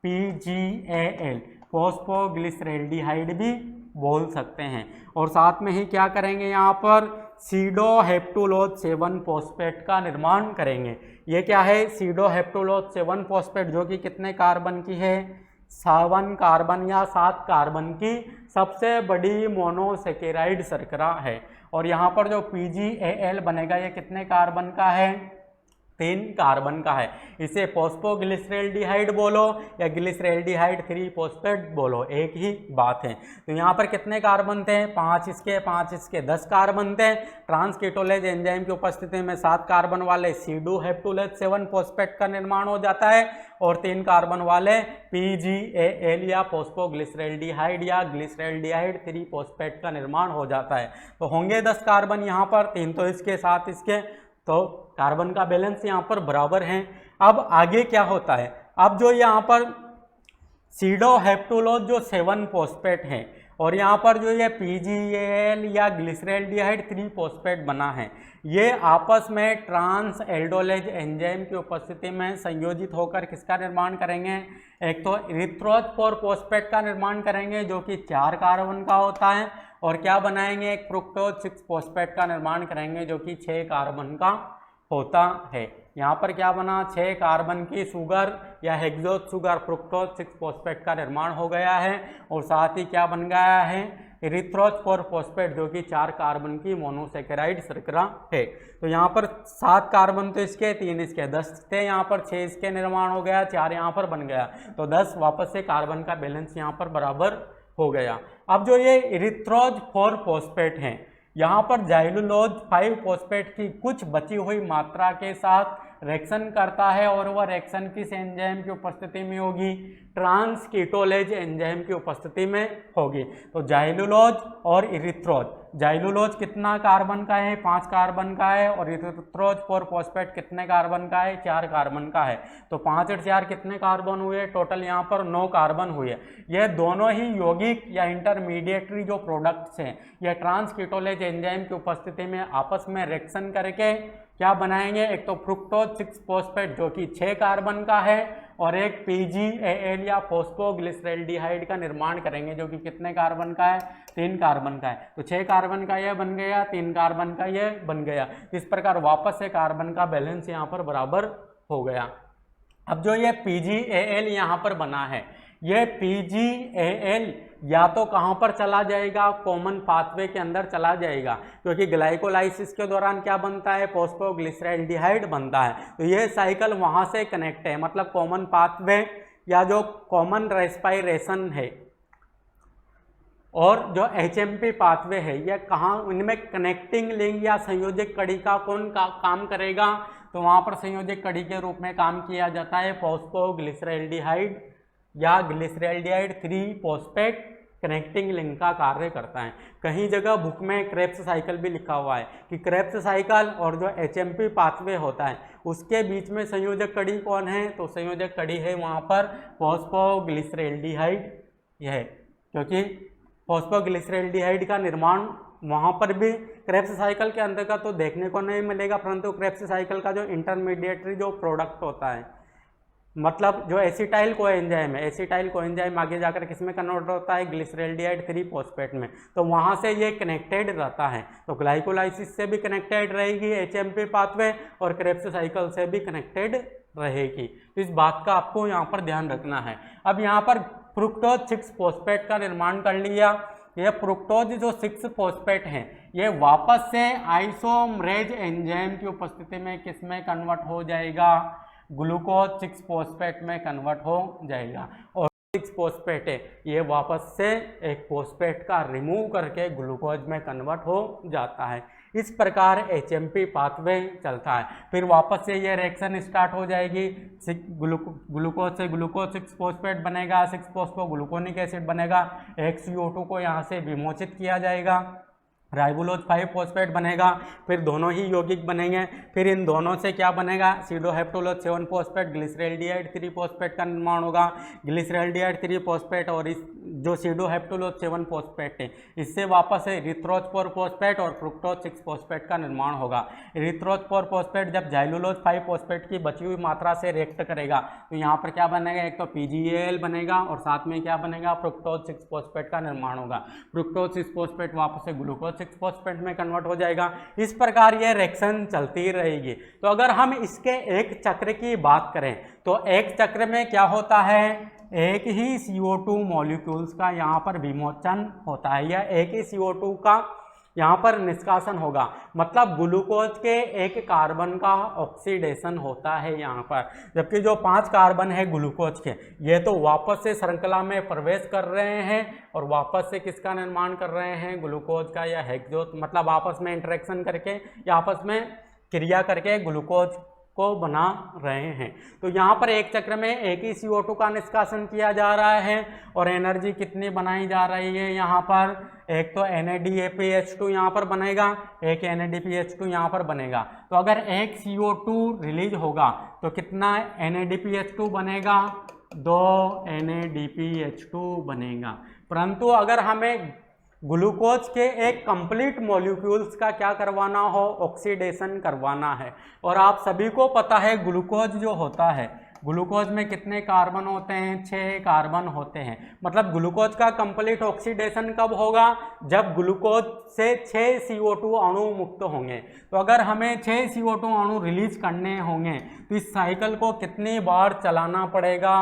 PGAL फॉस्फोग्लिसरैल्डिहाइड भी बोल सकते हैं। और साथ में ही क्या करेंगे, यहाँ पर सीडोहेप्टुलोज 7 फॉस्फेट का निर्माण करेंगे। ये क्या है, सीडोहेप्टुलोज 7 फॉस्फेट, जो कि कितने कार्बन की है, 7 कार्बन या 7 कार्बन की सबसे बड़ी मोनोसेकेराइड शर्करा है। और यहाँ पर जो PGAL बनेगा ये कितने कार्बन का है, 3 कार्बन का है। इसे फॉस्फोग्लिसरैल्डिहाइड बोलो या ग्लिसरैल्डिहाइड 3 फॉस्फेट बोलो, एक ही बात है। तो यहाँ पर कितने कार्बन थे, 5 इसके 10 कार्बन थे। ट्रांसकीटोलेज एंजाइम की उपस्थिति में 7 कार्बन वाले सीडोहेप्टुलेज 7 फॉस्फेट का निर्माण हो जाता है और 3 कार्बन वाले PGAL या फॉस्फोग्लिसरैल्डिहाइड या ग्लिसरैल्डिहाइड 3 फॉस्फेट का निर्माण हो जाता है। तो होंगे 10 कार्बन यहाँ पर, 3 तो इसके 7 इसके, तो कार्बन का बैलेंस यहाँ पर बराबर है। अब आगे क्या होता है, अब जो यहाँ पर सीडोहेप्टुलोज जो 7 फॉस्फेट है और यहाँ पर जो ये PGAL या ग्लिसरैल्डिहाइड 3 फॉस्फेट बना है, ये आपस में ट्रांस एल्डोलेज एंजाइम की उपस्थिति में संयोजित होकर किसका निर्माण करेंगे, एक तो इरिथ्रोज 4 फॉस्फेट का निर्माण करेंगे जो कि 4 कार्बन का होता है, और क्या बनाएंगे, एक फ्रुक्टोज 6 फॉस्फेट का निर्माण करेंगे जो कि 6 कार्बन का होता है। यहाँ पर क्या बना, 6 कार्बन की शुगर या हेक्सोज शुगर फ्रुक्टोज 6 फॉस्फेट का निर्माण हो गया है। और साथ ही क्या बन गया है, इरिथ्रोज 4 फॉस्फेट जो कि 4 कार्बन की मोनोसेकेराइड शर्करा है। तो यहाँ पर 7 कार्बन तो इसके, 3 इसके, 10 थे यहाँ पर, 6 इसके निर्माण हो गया, 4 यहाँ पर बन गया, तो 10 वापस से कार्बन का बैलेंस यहाँ पर बराबर हो गया। अब जो ये इरिथ्रोज 4 फॉस्फेट हैं, यहाँ पर जाइलुलोज 5 फॉस्फेट की कुछ बची हुई मात्रा के साथ रिएक्शन करता है और वह रिएक्शन किस एंजाइम की उपस्थिति में होगी, ट्रांसकीटोलेज एंजाइम की उपस्थिति में होगी। तो जाइलुलोज और इरिथ्रोज, जाइलुलोज कितना कार्बन का है, 5 कार्बन का है, और इरिथ्रोज 4 फॉस्फेट कितने कार्बन का है, 4 कार्बन का है। तो 5 और 4 कितने कार्बन हुए, टोटल यहाँ पर 9 कार्बन हुए। यह दोनों ही यौगिक या इंटरमीडिएटरी जो प्रोडक्ट्स हैं, यह ट्रांसकीटोलेज एंजाइम की उपस्थिति में आपस में रिएक्शन करके क्या बनाएंगे, एक तो फ्रुक्टोज 6 फॉस्फेट जो कि 6 कार्बन का है, और एक PGAL या फॉस्फोग्लिसरैल्डिहाइड का निर्माण करेंगे जो कि कितने कार्बन का है, 3 कार्बन का है। तो 6 कार्बन का यह बन गया, 3 कार्बन का यह बन गया। इस प्रकार वापस से कार्बन का बैलेंस यहाँ पर बराबर हो गया। अब जो ये PGAL यहाँ पर बना है, ये PGAL या तो कहाँ पर चला जाएगा, कॉमन पाथवे के अंदर चला जाएगा, क्योंकि ग्लाइकोलाइसिस के दौरान क्या बनता है, फॉस्फोग्लिसरैल्डिहाइड बनता है। तो ये साइकिल वहाँ से कनेक्ट है, मतलब कॉमन पाथवे या जो कॉमन रेस्पिरेशन है और जो HMP पाथवे है, ये कहाँ, इनमें कनेक्टिंग लिंक या संयोजक कड़ी का कौन काम करेगा, तो वहाँ पर संयोजक कड़ी के रूप में काम किया जाता है फॉस्फोग्लिसरैल्डिहाइड या ग्लिसरैल्डिहाइड 3 फॉस्फेट कनेक्टिंग लिंक का कार्य करता है। कहीं जगह बुक में क्रेब्स साइकिल भी लिखा हुआ है कि क्रेब्स साइकिल और जो एचएमपी पाथवे होता है उसके बीच में संयोजक कड़ी कौन है, तो संयोजक कड़ी है वहाँ पर फॉस्फोग्लिसरैल्डिहाइड यह, क्योंकि फॉस्फोग्लिसरैल्डिहाइड का निर्माण वहाँ पर भी क्रेब्स साइकिल के अंतर्गत तो देखने को नहीं मिलेगा, परंतु क्रेब्स साइकिल का जो इंटरमीडिएटरी जो प्रोडक्ट होता है, मतलब जो एसिटाइल कोएंजाइम है, एसिटाइल कोएंजाइम आगे जाकर किसमें कन्वर्ट होता है, ग्लिसरैल्डिहाइड 3 फॉस्फेट में, तो वहाँ से ये कनेक्टेड रहता है। तो ग्लाइकोलाइसिस से भी कनेक्टेड रहेगी एचएमपी पाथवे और क्रेब्स साइकिल से भी कनेक्टेड रहेगी। तो इस बात का आपको यहाँ पर ध्यान रखना है। अब यहाँ पर फ्रुक्टोज 6 फॉस्फेट का निर्माण कर लिया। यह फ्रुक्टोज जो 6 फॉस्फेट हैं ये वापस से आइसोमरेज एंजाइम की उपस्थिति में किस में कन्वर्ट हो जाएगा, ग्लूकोज 6 फॉस्फेट में कन्वर्ट हो जाएगा। और 6 फॉस्फेट है ये वापस से एक फॉस्फेट का रिमूव करके ग्लूकोज में कन्वर्ट हो जाता है। इस प्रकार एचएमपी पाथवे चलता है। फिर वापस से ये रिएक्शन स्टार्ट हो जाएगी, ग्लूकोज से ग्लूकोज 6 फॉस्फेट बनेगा, 6 फॉस्फोग्लूकोनिक एसिड बनेगा, एक CO2 को यहाँ से विमोचित किया जाएगा, राइबोलोज 5 फॉस्फेट बनेगा, फिर दोनों ही यौगिक बनेंगे। फिर इन दोनों से क्या बनेगा, सीडोहेप्टोलोज 7 फॉस्फेट, ग्लिसरैल्डिहाइड 3 फॉस्फेट का निर्माण होगा। ग्लिसरैल्डिहाइड 3 फॉस्फेट और इस जो सीडोहेप्टोलोज 7 फॉस्फेट है इससे वापस है इरिथ्रोज 4 फॉस्फेट और फ्रुक्टोज 6 फॉस्फेट का निर्माण होगा। इरिथ्रोज 4 फॉस्फेट जब जाइलुलोज 5 फॉस्फेट की बची हुई मात्रा से रिएक्ट करेगा तो यहाँ पर क्या बनेगा, एक तो PgAl बनेगा और साथ में क्या बनेगा, फ्रुक्टोज 6 फॉस्फेट का निर्माण होगा। फ्रुक्टोज 6 फॉस्फेट वापस से ग्लूकोज 6 फॉस्फेट में कन्वर्ट हो जाएगा। इस प्रकार यह रिएक्शन चलती रहेगी। तो अगर हम इसके एक चक्र की बात करें तो एक चक्र में क्या होता है, एक ही CO2 मॉलिक्यूल्स का यहाँ पर विमोचन होता है या एक ही CO2 का यहाँ पर निष्कासन होगा, मतलब ग्लूकोज के एक कार्बन का ऑक्सीडेशन होता है यहाँ पर, जबकि जो 5 कार्बन है ग्लूकोज के ये तो वापस से श्रृंखला में प्रवेश कर रहे हैं और वापस से किसका निर्माण कर रहे हैं, ग्लूकोज का या हेक्सोज, मतलब आपस में इंटरेक्शन करके या आपस में क्रिया करके ग्लूकोज को बना रहे हैं। तो यहाँ पर एक चक्र में एक ही CO2 का निष्कासन किया जा रहा है और एनर्जी कितनी बनाई जा रही है, यहाँ पर एक तो NADPH2 यहाँ पर बनेगा, एक NADPH2 यहाँ पर बनेगा। तो अगर एक CO2 रिलीज होगा तो कितना NADPH2 बनेगा, 2 NADPH2 बनेगा। परंतु अगर हमें ग्लूकोज के एक कंप्लीट मॉलिक्यूल्स का क्या करवाना हो, ऑक्सीडेशन करवाना है, और आप सभी को पता है ग्लूकोज जो होता है, ग्लूकोज में कितने कार्बन होते हैं, 6 कार्बन होते हैं। मतलब ग्लूकोज का कंप्लीट ऑक्सीडेशन कब होगा, जब ग्लूकोज से 6 CO2 अणु मुक्त होंगे। तो अगर हमें 6 CO2 अणु रिलीज करने होंगे तो इस साइकिल को कितनी बार चलाना पड़ेगा,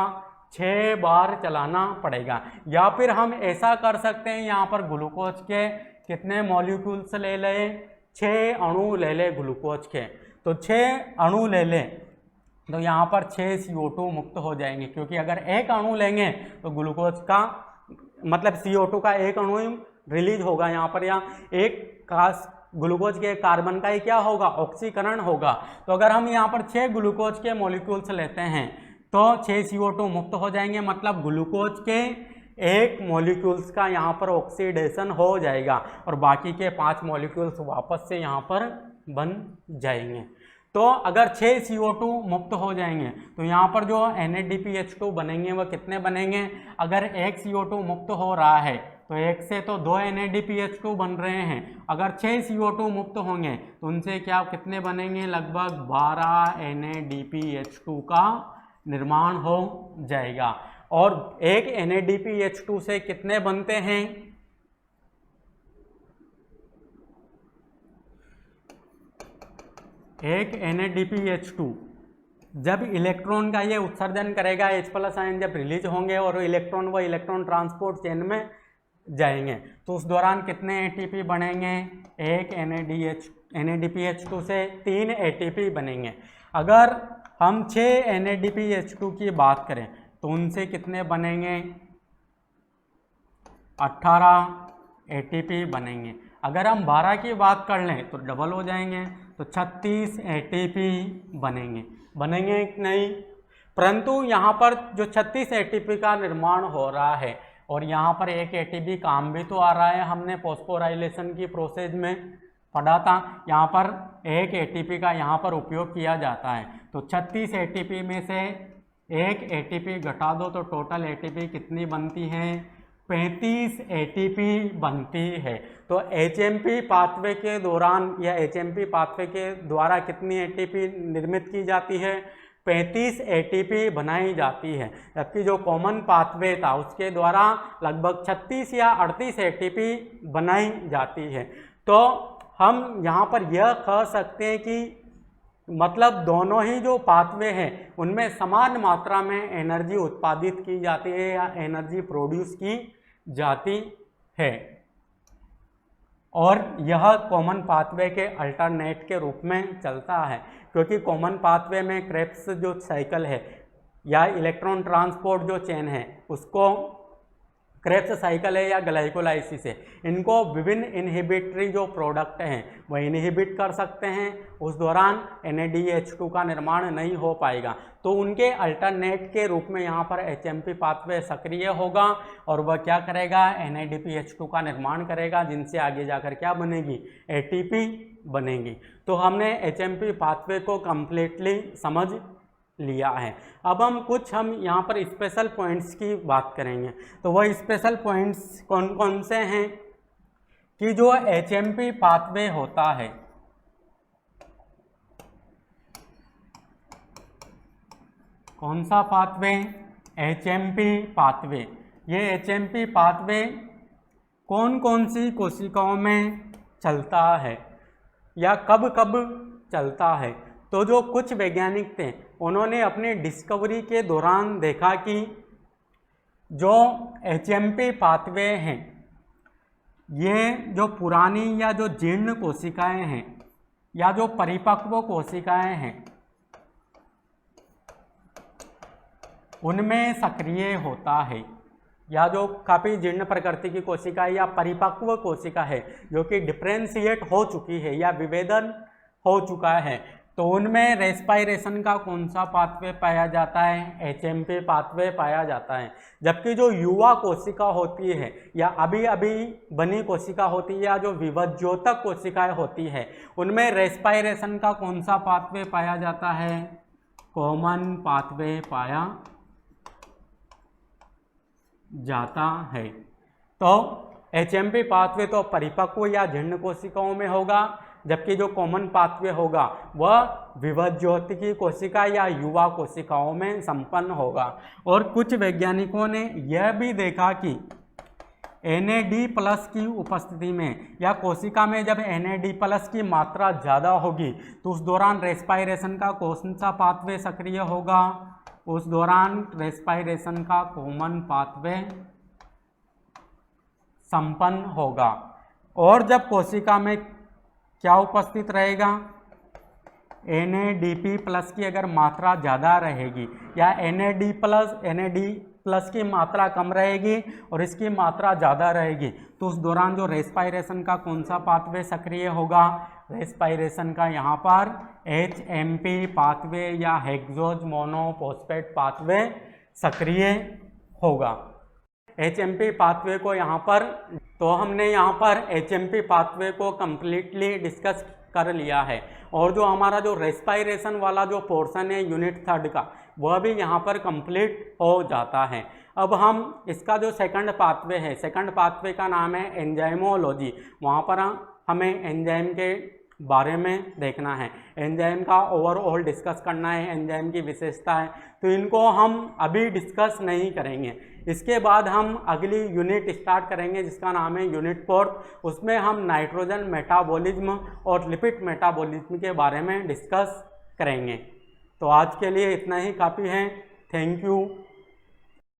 6 बार चलाना पड़ेगा। या फिर हम ऐसा कर सकते हैं, यहाँ पर ग्लूकोज के कितने मॉलिक्यूल्स ले लें, 6 अणु ले लें ग्लूकोज के, तो 6 अणु ले लें तो यहाँ पर 6 CO2 मुक्त हो जाएंगे, क्योंकि अगर एक अणु लेंगे तो ग्लूकोज का मतलब CO2 का एक अणु ही रिलीज होगा यहाँ पर, या एक का ग्लूकोज के कार्बन का ही क्या होगा, ऑक्सीकरण होगा। तो अगर हम यहाँ पर 6 ग्लूकोज के मॉलिक्यूल्स लेते हैं तो 6 CO2 मुक्त हो जाएंगे, मतलब ग्लूकोज के एक मॉलिक्यूल्स का यहाँ पर ऑक्सीडेशन हो जाएगा और बाकी के 5 मॉलिक्यूल्स वापस से यहाँ पर बन जाएंगे। तो अगर 6 CO2 मुक्त हो जाएंगे तो यहाँ पर जो NADPH2 बनेंगे वह कितने बनेंगे, अगर एक CO2 मुक्त हो रहा है तो एक से तो 2 NADPH2 बन रहे हैं, अगर 6 CO2 मुक्त होंगे तो उनसे क्या कितने बनेंगे, लगभग 12 NADPH2 का निर्माण हो जाएगा। और एक NADPH2 से कितने बनते हैं, एक NADPH2 जब इलेक्ट्रॉन का ये उत्सर्जन करेगा, H+ आयन जब रिलीज होंगे और इलेक्ट्रॉन व इलेक्ट्रॉन ट्रांसपोर्ट चेन में जाएंगे तो उस दौरान कितने ATP बनेंगे, एक NADPH2 से 3 ATP बनेंगे। अगर हम 6 NADPH2 की बात करें तो उनसे कितने बनेंगे, 18 ATP बनेंगे। अगर हम 12 की बात कर लें तो डबल हो जाएंगे, तो 36 ATP बनेंगे कि नहीं। परंतु यहाँ पर जो 36 ATP का निर्माण हो रहा है और यहाँ पर एक एटीपी काम भी तो आ रहा है, हमने फॉस्फोराइलेशन की प्रोसेस में पढ़ा था। यहाँ पर एक एटीपी का यहाँ पर उपयोग किया जाता है। तो 36 एटीपी में से एक एटीपी घटा दो तो टोटल एटीपी कितनी बनती है? 35 एटीपी बनती है। तो एचएमपी पाथवे के दौरान या एचएमपी पाथवे के द्वारा कितनी एटीपी निर्मित की जाती है? 35 एटीपी बनाई जाती है। जबकि जो कॉमन पाथवे था उसके द्वारा लगभग 36 या 38 एटीपी बनाई जाती है। तो हम यहाँ पर यह कह सकते हैं कि मतलब दोनों ही जो पाथवे हैं उनमें समान मात्रा में एनर्जी उत्पादित की जाती है या एनर्जी प्रोड्यूस की जाती है, और यह कॉमन पाथवे के अल्टरनेट के रूप में चलता है। क्योंकि कॉमन पाथवे में क्रेब्स जो साइकिल है या इलेक्ट्रॉन ट्रांसपोर्ट जो चेन है उसको क्रेब्स साइकिल है या ग्लाइकोलाइसिस है, इनको विभिन्न इनहिबिटरी जो प्रोडक्ट हैं वह इनहिबिट कर सकते हैं। उस दौरान NADH2 का निर्माण नहीं हो पाएगा। तो उनके अल्टरनेट के रूप में यहाँ पर HMP पाथवे सक्रिय होगा और वह क्या करेगा? NADPH2 का निर्माण करेगा, जिनसे आगे जाकर क्या बनेगी? ATP बनेगी। तो हमने HMP पाथवे को कम्प्लीटली समझ लिया है। अब हम यहाँ पर स्पेशल पॉइंट्स की बात करेंगे। तो वह स्पेशल पॉइंट्स कौन कौन से हैं कि जो HMP पाथवे होता है, कौन सा पाथवे? HMP pathway. ये HMP पाथवे कौन कौन सी कोशिकाओं में चलता है या कब कब चलता है? तो जो कुछ वैज्ञानिक थे उन्होंने अपनी डिस्कवरी के दौरान देखा कि जो HMP पाथवे हैं ये जो पुरानी या जो जीर्ण कोशिकाएं हैं या जो परिपक्व कोशिकाएं हैं उनमें सक्रिय होता है, या जो काफ़ी जीर्ण प्रकृति की कोशिका या परिपक्व कोशिका है जो कि डिफ्रेंशिएट हो चुकी है या विभेदन हो चुका है, तो उनमें रेस्पायरेशन का कौन सा पाथवे पाया जाता है? HMP पाथवे पाया जाता है। जबकि जो युवा कोशिका होती है या अभी अभी बनी कोशिका होती है या जो विभज्योतक कोशिकाएं होती है उनमें रेस्पायरेशन का कौन सा पाथवे पाया जाता है? कॉमन पाथवे पाया जाता है। तो HMP पाथवे तो परिपक्व या जीर्ण कोशिकाओं में होगा, जबकि जो कॉमन पाथवे होगा वह विभज्योतिकी कोशिका या युवा कोशिकाओं में संपन्न होगा। और कुछ वैज्ञानिकों ने यह भी देखा कि NAD+ की उपस्थिति में या कोशिका में जब NAD+ की मात्रा ज़्यादा होगी तो उस दौरान रेस्पायरेशन का कौन सा पाथवे सक्रिय होगा? उस दौरान रेस्पायरेशन का कॉमन पाथवे संपन्न होगा। और जब कोशिका में क्या उपस्थित रहेगा? NADP+ की अगर मात्रा ज़्यादा रहेगी या NAD+ की मात्रा कम रहेगी और इसकी मात्रा ज़्यादा रहेगी तो उस दौरान जो रेस्पायरेशन का कौन सा पाथवे सक्रिय होगा? रेस्पायरेशन का यहाँ पर HMP पाथवे या हेक्सोज मोनोफॉस्फेट पाथवे सक्रिय होगा। HMP पाथवे को यहाँ पर तो हमने यहाँ पर HMP पाथवे को कम्प्लीटली डिस्कस कर लिया है, और जो हमारा जो रेस्पायरेशन वाला जो पोर्शन है यूनिट 3 का वह भी यहाँ पर कंप्लीट हो जाता है। अब हम इसका जो सेकंड पाथवे है, सेकंड पाथवे का नाम है एंजाइमोलॉजी। वहाँ पर हमें एंजाइम के बारे में देखना है, एंजाइम का ओवरऑल डिस्कस करना है, एंजाइम की विशेषता है, तो इनको हम अभी डिस्कस नहीं करेंगे। इसके बाद हम अगली यूनिट स्टार्ट करेंगे जिसका नाम है यूनिट 4। उसमें हम नाइट्रोजन मेटाबॉलिज्म और लिपिड मेटाबॉलिज्म के बारे में डिस्कस करेंगे। तो आज के लिए इतना ही काफ़ी है। Thank you.